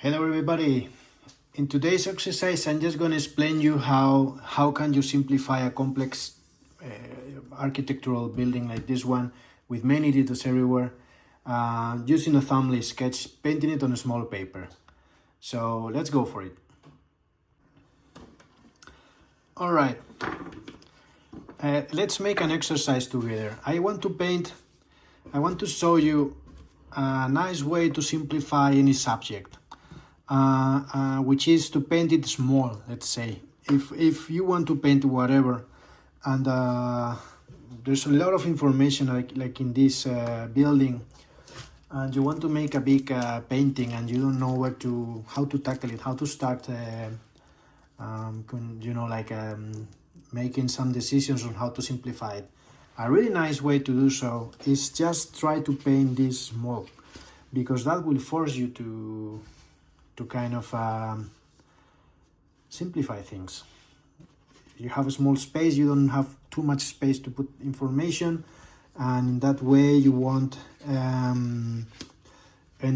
Hello everybody. In today's exercise I'm just going to explain you how can you simplify a complex architectural building like this one with many details everywhere using a thumbnail sketch, painting it on a small paper. So let's go for it. Alright, let's make an exercise together. I want to show you a nice way to simplify any subject. Which is to paint it small. Let's say if you want to paint whatever, and there's a lot of information like in this building, and you want to make a big painting and you don't know how to tackle it, how to start making some decisions on how to simplify it. A really nice way to do so is just try to paint this small, because that will force you to kind of simplify things. You have a small space, you don't have too much space to put information, and in that way you won't end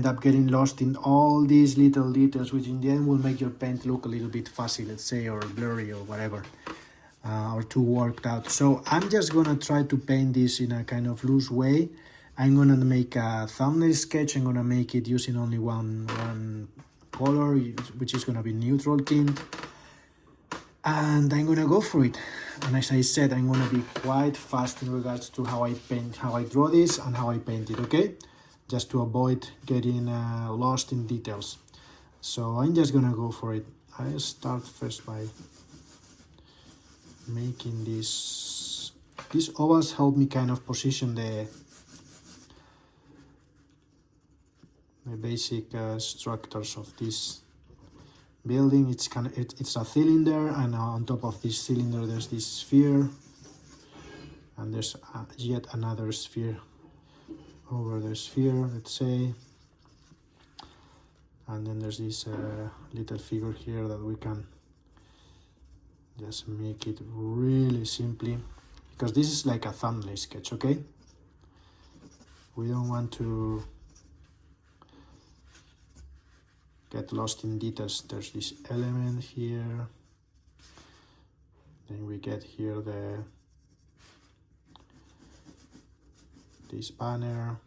up getting lost in all these little details, which in the end will make your paint look a little bit fuzzy, let's say, or blurry or whatever, or too worked out. So I'm just gonna try to paint this in a kind of loose way. I'm gonna make a thumbnail sketch. I'm gonna make it using only one color, which is going to be neutral tint, and I'm going to go for it. And as I said, I'm going to be quite fast in regards to how I draw this and how I paint it, okay? Just to avoid getting lost in details. So I'm just going to go for it. I start first by making these ovals help me kind of position the basic structures of this building. It's a cylinder, and on top of this cylinder there's this sphere, and there's yet another sphere over the sphere, let's say, and then there's this little figure here that we can just make it really simply, because this is like a thumbnail sketch, okay? We don't want to get lost in details. There's this element here, then we get here this banner,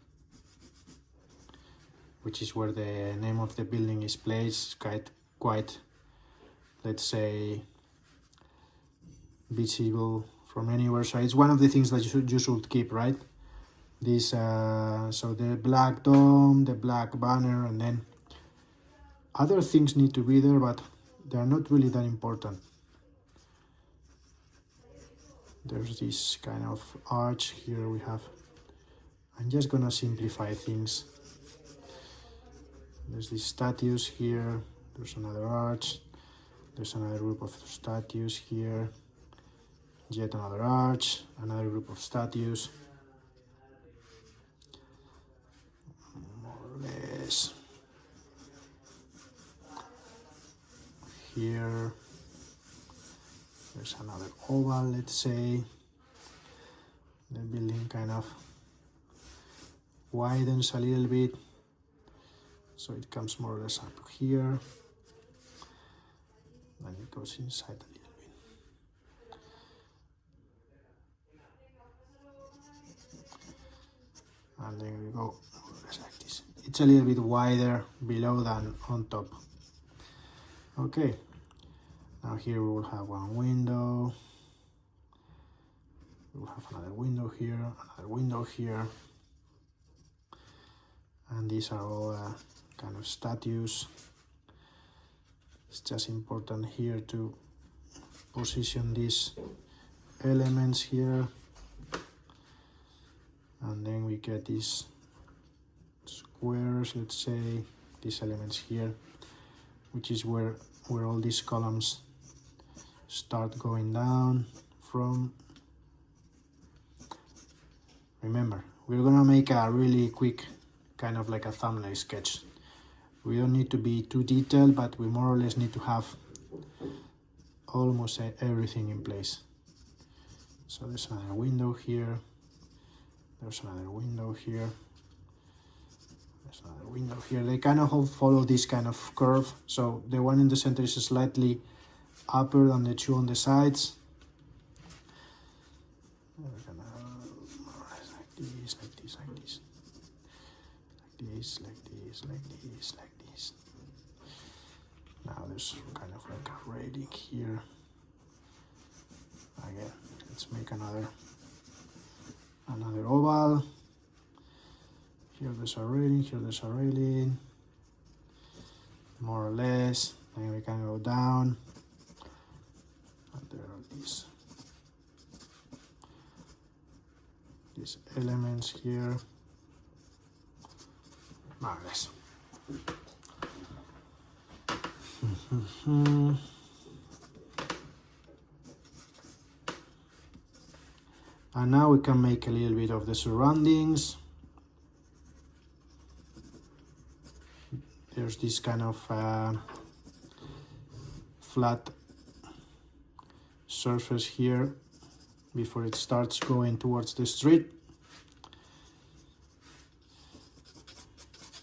which is where the name of the building is placed, quite let's say visible from anywhere. So it's one of the things that you should keep, right? This so the black dome, the black banner, and then other things need to be there, but they're not really that important. There's this kind of arch here we have. I'm just gonna simplify things. There's these statues here, there's another arch, there's another group of statues here, yet another arch, another group of statues. More or less. Here there's another oval, let's say. The building kind of widens a little bit, so it comes more or less up here, then it goes inside a little bit. And then we go more or less like this. It's a little bit wider below than on top. Okay, now here we will have one window, we will have another window here, another window here, and these are all kind of statues. It's just important here to position these elements here, and then we get these squares, let's say, these elements here, which is where all these columns start going down from. Remember, we're gonna make a really quick kind of like a thumbnail sketch. We don't need to be too detailed, but we more or less need to have almost everything in place. So there's another window here, there's another window here, There's another window here. They kind of all follow this kind of curve. So the one in the center is slightly upper than the two on the sides. We're gonna like this, like this, like this, like this, like this, like this, like this. Now there's kind of like a rating here. Again, let's make another oval. Here there's a railing, here there's a railing, more or less. Then we can go down, and there are these elements here, more or less. And now we can make a little bit of the surroundings. There's this kind of flat surface here before it starts going towards the street.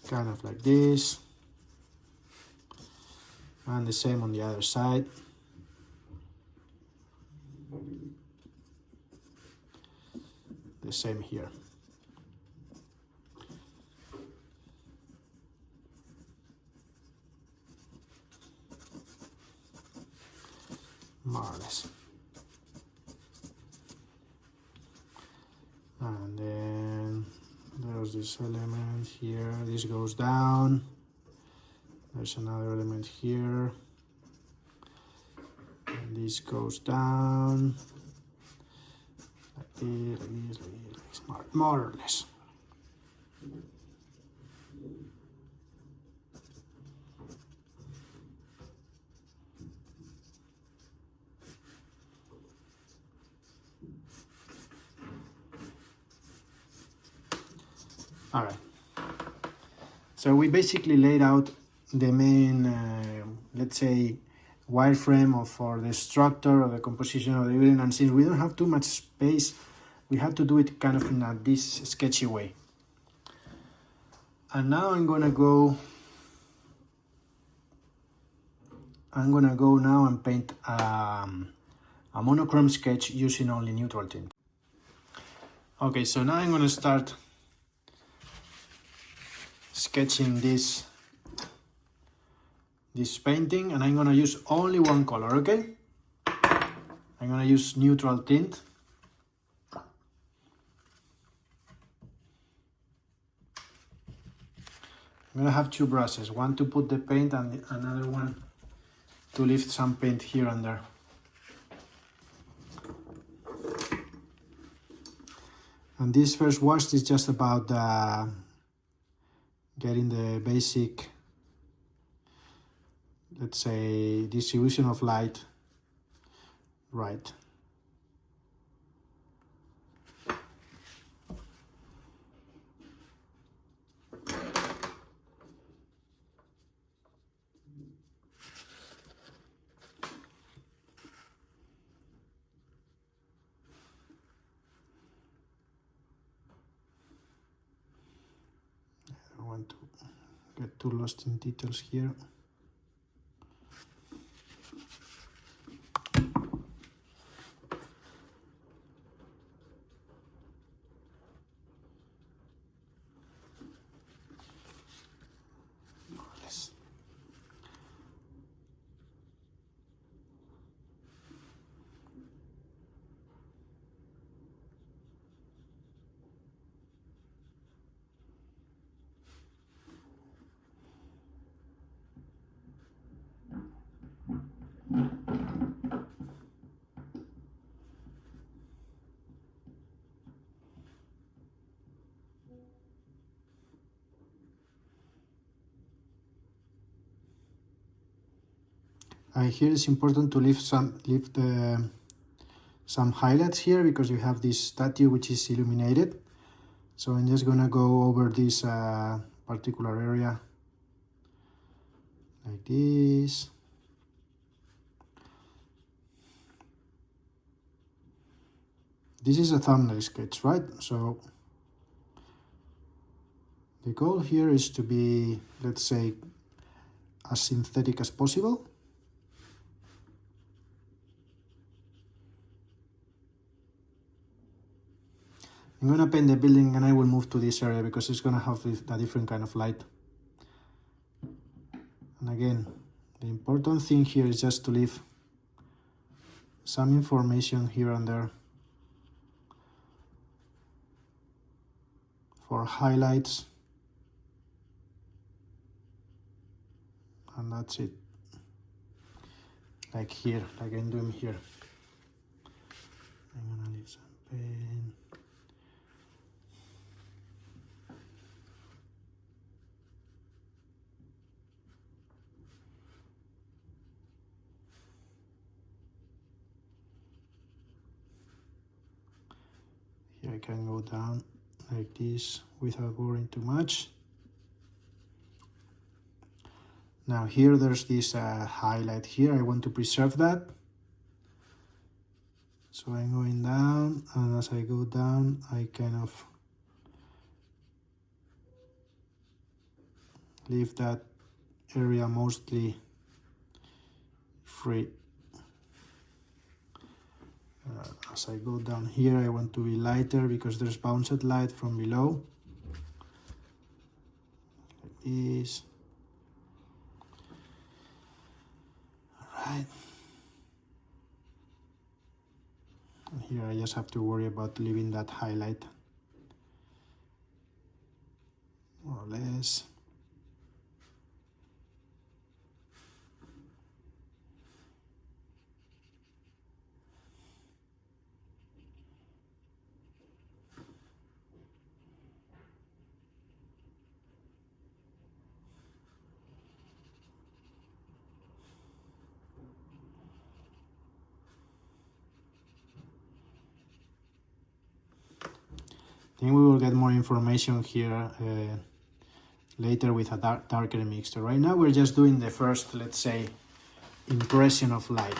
Kind of like this. And the same on the other side. The same here. More or less. And then there's this element here. This goes down. There's another element here. And this goes down. Like this, like this, like this, more or less. All right. So we basically laid out the main, let's say, wireframe for the structure or the composition of the building. And since we don't have too much space, we have to do it kind of in this sketchy way. And now I'm gonna go now and paint a monochrome sketch using only neutral tint. Okay, so now I'm gonna start sketching this painting, and I'm gonna use only one color, okay? I'm gonna use neutral tint. I'm gonna have two brushes, one to put the paint and another one to lift some paint here and there. And this first wash is just about getting the basic, let's say, distribution of light right. I don't want to get too lost in details here. Here it's important to lift some highlights here because you have this statue which is illuminated. So I'm just gonna go over this particular area like this. This is a thumbnail sketch, right? So The goal here is to be, let's say, as synthetic as possible. I'm gonna paint the building and I will move to this area because it's gonna have a different kind of light. And again, the important thing here is just to leave some information here and there for highlights. And that's it. Like here, like I'm doing here. I'm gonna leave some paint. Here I can go down like this without worrying too much. Now here there's this highlight here, I want to preserve that. So I'm going down, and as I go down, I kind of leave that area mostly free. As I go down here, I want to be lighter because there's bounced light from below. Like this. Alright. And here I just have to worry about leaving that highlight. More or less. I think we will get more information here later with a darker mixture. Right now we're just doing the first, let's say, impression of light.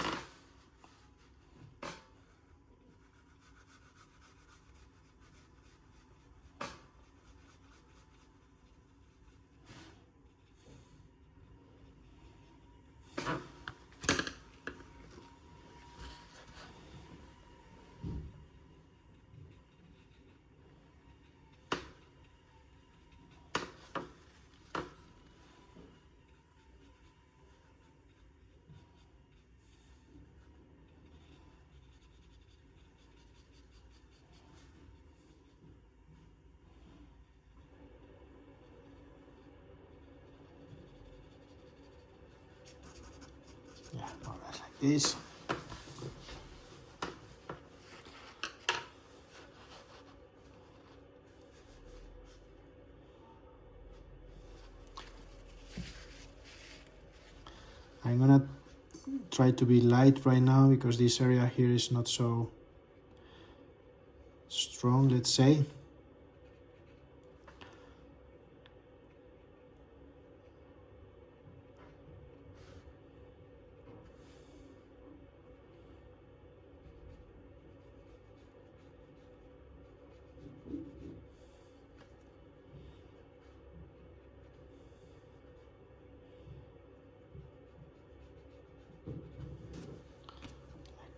Yeah, more or less like this. I'm gonna try to be light right now because this area here is not so strong, let's say.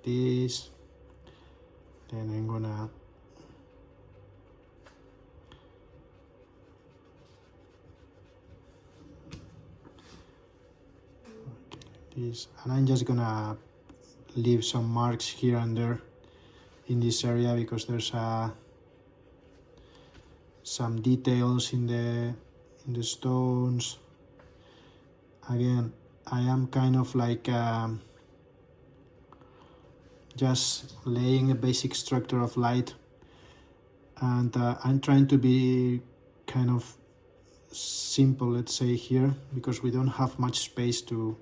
This, then I'm gonna this, and I'm just gonna leave some marks here and there in this area because there's some details in the stones. Again, I am kind of like just laying a basic structure of light, and I'm trying to be kind of simple, let's say, here because we don't have much space to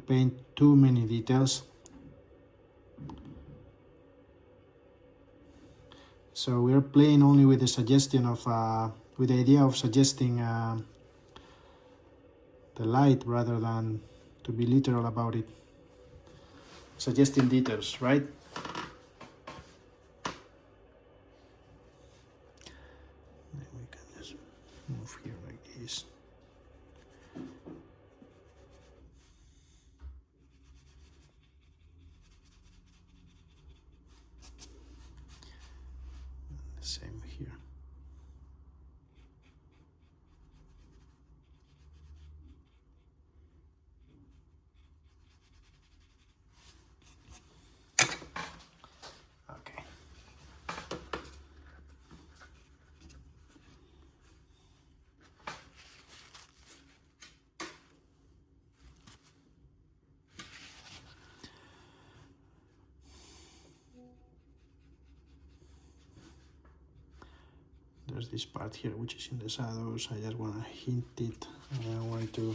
paint too many details. So we're playing only with the suggestion of with the idea of suggesting the light rather than to be literal about it. Suggesting details, right? Then we this. Same here. Okay. There's this part here which is in the shadows. I just want to hint it. I don't want to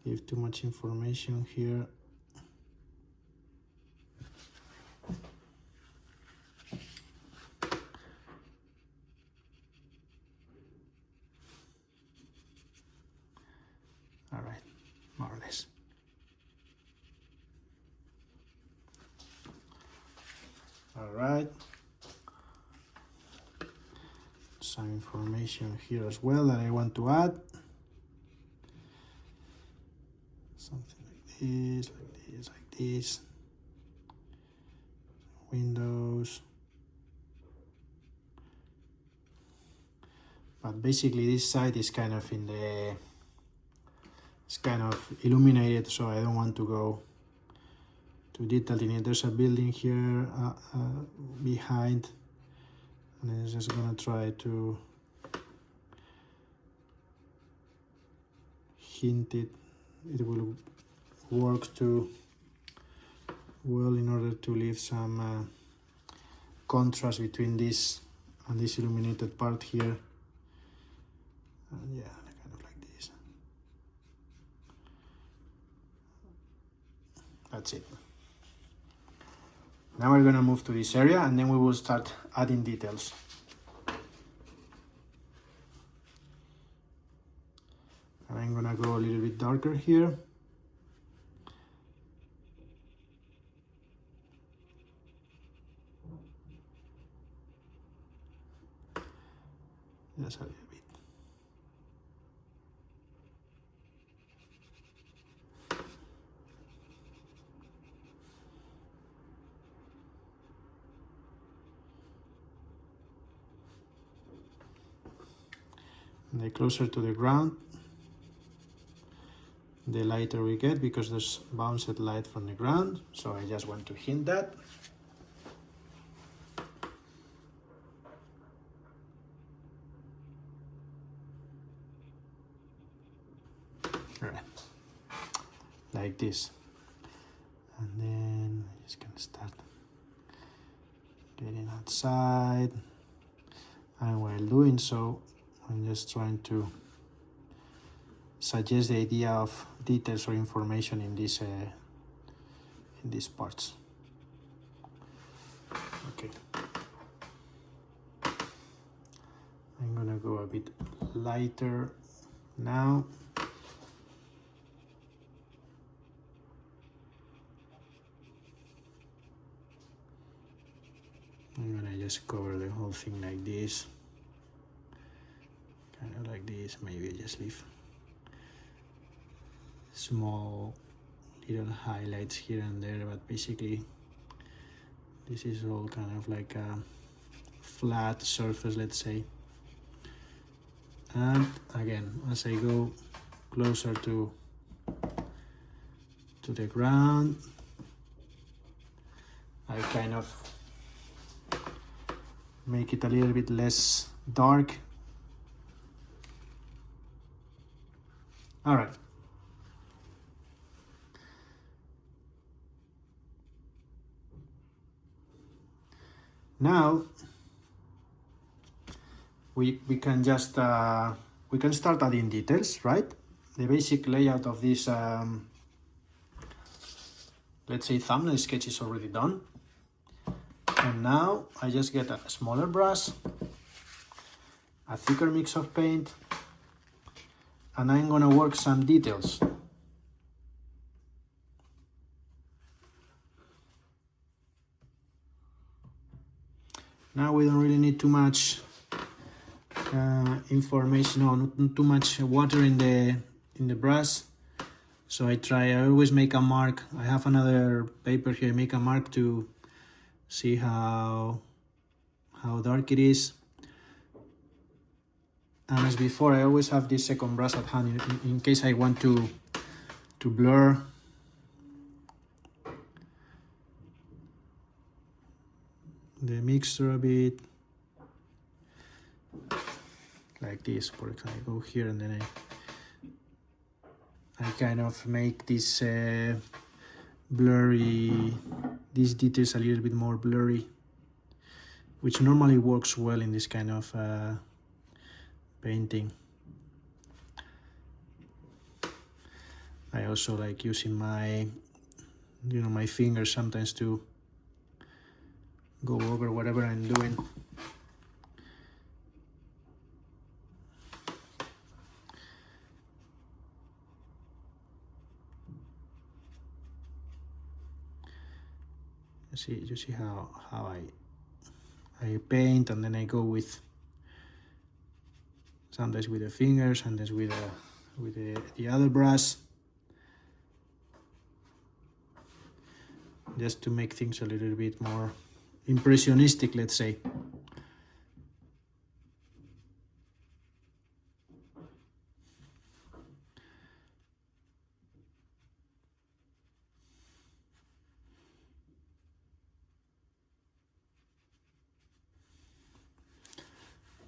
give too much information here. All right, more or less. All right. Some information here as well that I want to add. Something like this, like this, like this. Windows. But basically this side is kind of in the, it's kind of illuminated, so I don't want to go too detailed in it. There's a building here behind, and I'm just gonna try to hint it. It will work too well in order to leave some contrast between this and this illuminated part here. And yeah, kind of like this. That's it. Now we're gonna move to this area and then we will start adding details. And I'm gonna go a little bit darker here. Just a little bit. And the closer to the ground, the lighter we get because there's bounced light from the ground. So I just want to hint that. Right. Like this. And then I'm just gonna start getting outside. And while doing so, I'm just trying to suggest the idea of details or information in these parts. Okay. I'm gonna go a bit lighter now. I'm gonna just cover the whole thing like this. Kind of like this. Maybe I just leave small little highlights here and there, but basically this is all kind of like a flat surface, let's say. And again, as I go closer to the ground, I kind of make it a little bit less dark. All right. Now we can just we can start adding details, right? The basic layout of this let's say thumbnail sketch is already done. And now I just get a smaller brush, a thicker mix of paint, and I'm gonna work some details. Now we don't really need too much information, no, not too much water in the brush. So I always make a mark. I have another paper here, make a mark to see how dark it is. And as before, I always have this second brush at hand in case I want to blur. The mixture a bit. Like this, for example, I go here and then I kind of make this blurry, these details a little bit more blurry, which normally works well in this kind of painting. I also like using my, my fingers sometimes to go over whatever I'm doing. You see how I paint, and then I go with sometimes with the fingers, sometimes with the other brush, just to make things a little bit more impressionistic, let's say.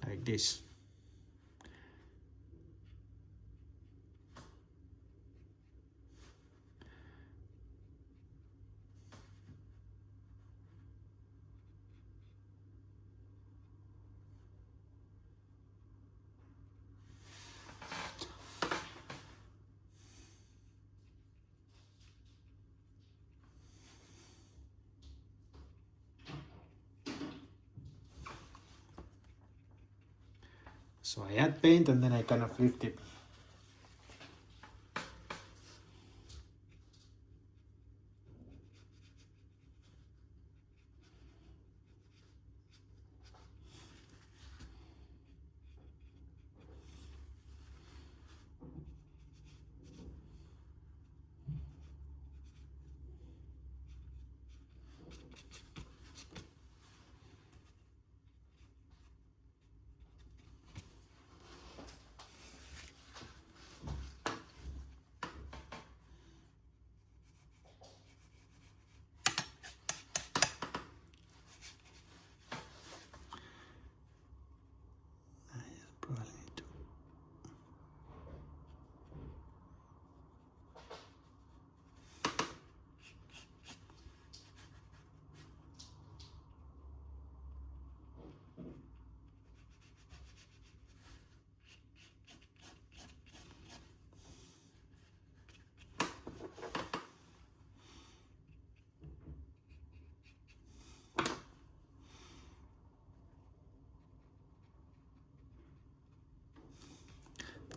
Like this. So I add paint and then I kind of lift it.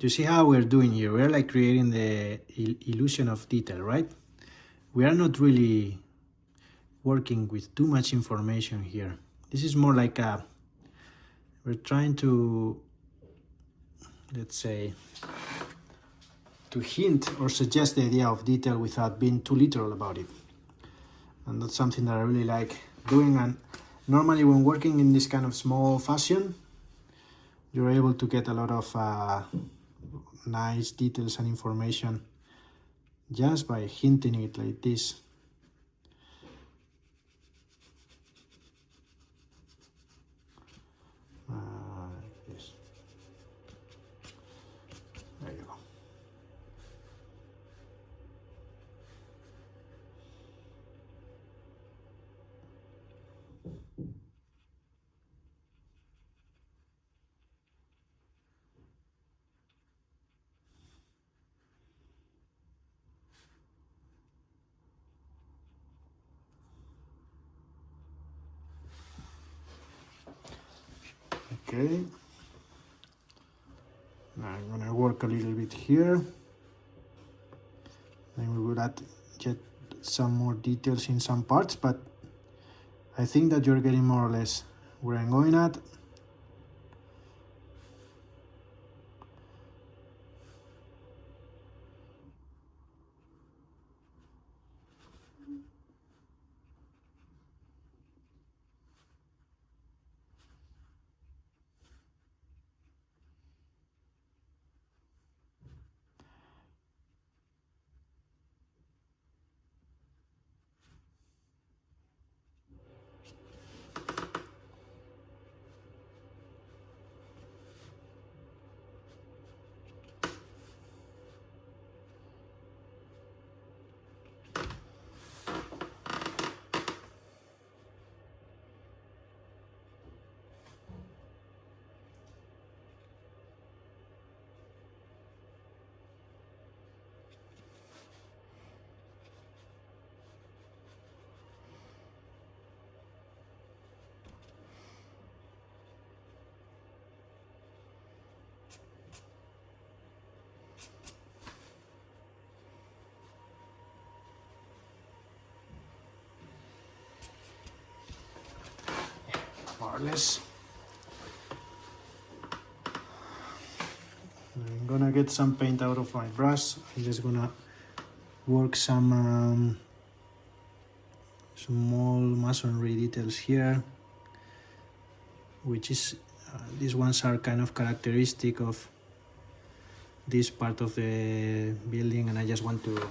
You see how we're doing here? We're like creating the illusion of detail, right? We are not really working with too much information here. This is more like we're trying to, let's say, to hint or suggest the idea of detail without being too literal about it. And that's something that I really like doing. And normally when working in this kind of small fashion, you're able to get a lot of nice details and information just by hinting it like this. Yes. There you go. Okay, now I'm gonna work a little bit here. Then we will add get some more details in some parts, but I think that you're getting more or less where I'm going at. or less. I'm gonna get some paint out of my brush. I'm just gonna work some small masonry details here, which is these ones are kind of characteristic of this part of the building, and I just want to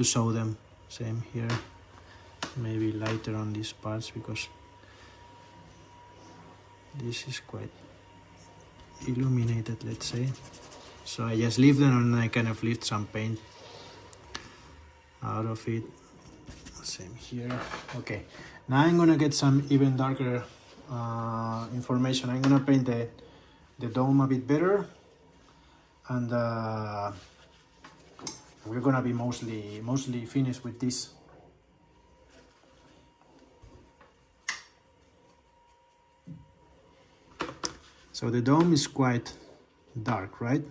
show them. Same here, maybe lighter on these parts because this is quite illuminated, let's say. So I just leave them and I kind of lift some paint out of it. Same here. Okay, now I'm gonna get some even darker information. I'm gonna paint the dome a bit better, and we're gonna be mostly finished with this. So the dome is quite dark, right?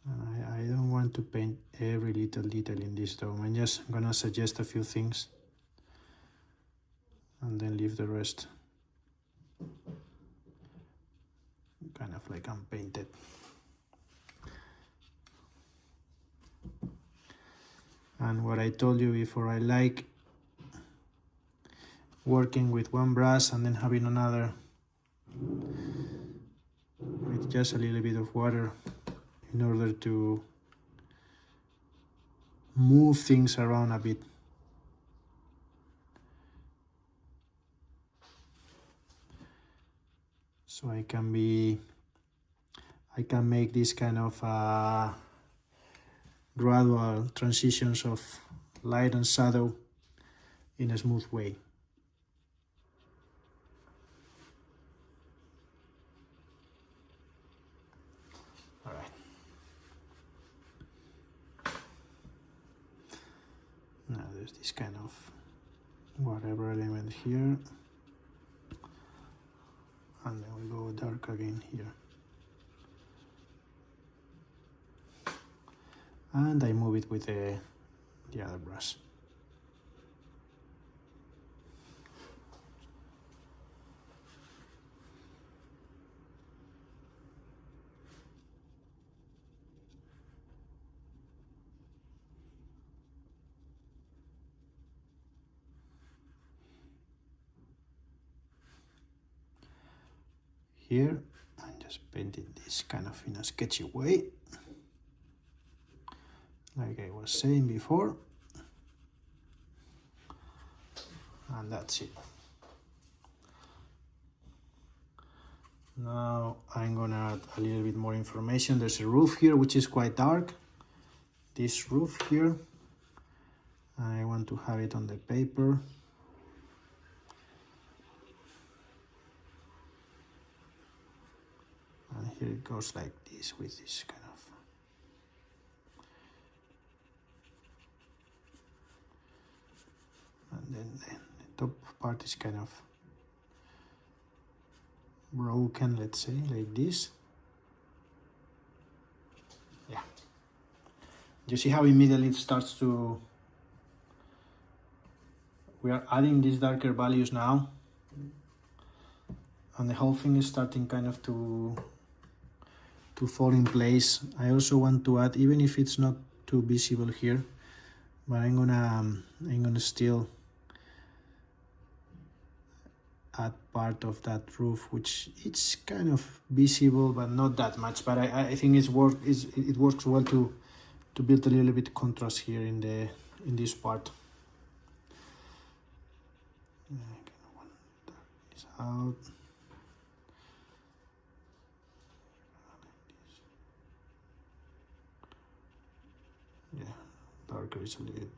I don't want to paint every little detail in this dome. I'm just gonna suggest a few things and then leave the rest kind of like unpainted. And what I told you before, I like working with one brush and then having another with just a little bit of water in order to move things around a bit. So I can make this kind of gradual transitions of light and shadow in a smooth way. All right. Now there's this kind of whatever element here. And then we go dark again here. And I move it with the other brush. Here, I'm just painting this kind of in a sketchy way, like I was saying before, and that's it. Now I'm gonna add a little bit more information. There's a roof here which is quite dark. This roof here, I want to have it on the paper. And here it goes like this with this kind of and then the top part is kind of broken, let's say, like this. Yeah. You see how immediately it starts to... We are adding these darker values now, and the whole thing is starting kind of to fall in place. I also want to add, even if it's not too visible here, but I'm gonna still add part of that roof, which it's kind of visible but not that much. But I think it works well to build a little bit contrast here in this part. I kind of want to darken this out. Yeah, darker is a little bit better.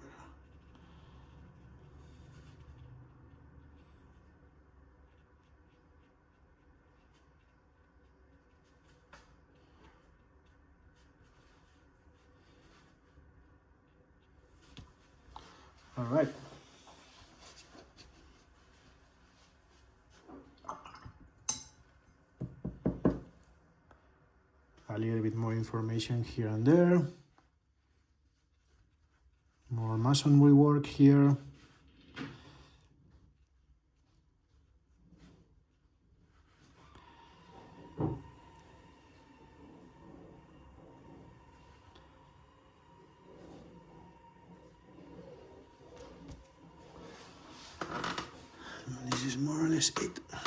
All right. a little bit more information here and there. More masonry work here. This is more or less it. A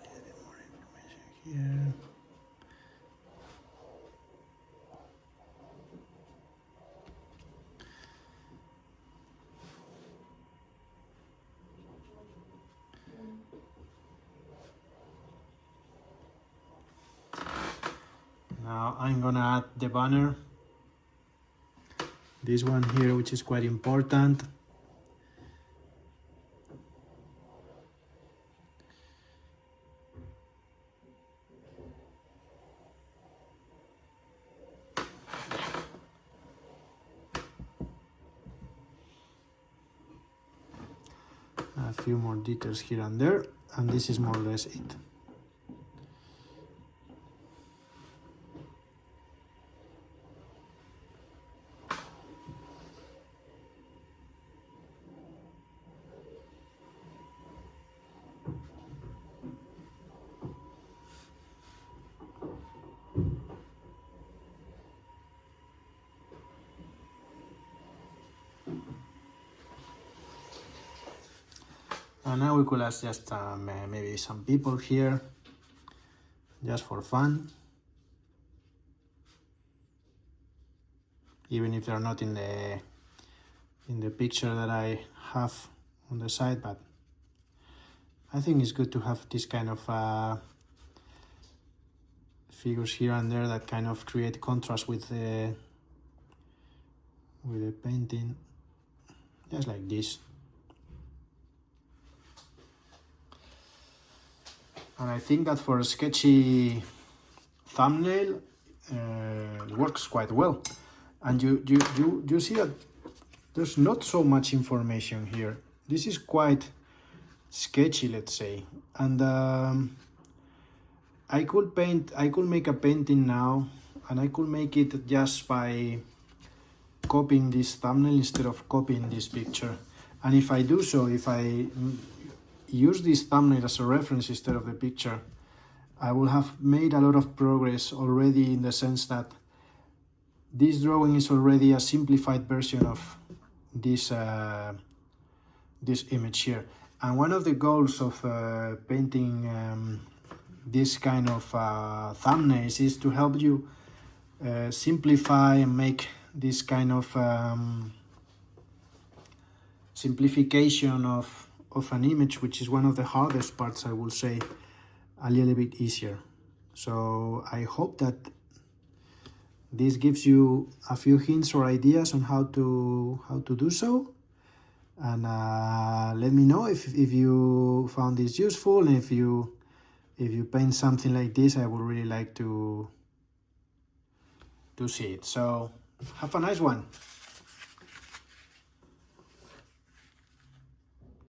little bit more information here. Now I'm gonna add the banner. This one here, which is quite important. A few more details here and there, and this is more or less it. And now we could add just maybe some people here, just for fun, even if they're not in the picture that I have on the side. But I think it's good to have this kind of figures here and there that kind of create contrast with the painting, just like this. And I think that for a sketchy thumbnail, it works quite well. And you see that there's not so much information here. This is quite sketchy, let's say. And I could make a painting now, and I could make it just by copying this thumbnail instead of copying this picture. And if I do so, if I use this thumbnail as a reference instead of the picture, I will have made a lot of progress already, in the sense that this drawing is already a simplified version of this this image here. And one of the goals of painting this kind of thumbnails is to help you simplify and make this kind of simplification of an image, which is one of the hardest parts, I will say, a little bit easier. So I hope that this gives you a few hints or ideas on how to do so. And let me know if you found this useful, and if you paint something like this, I would really like to see it. So have a nice one.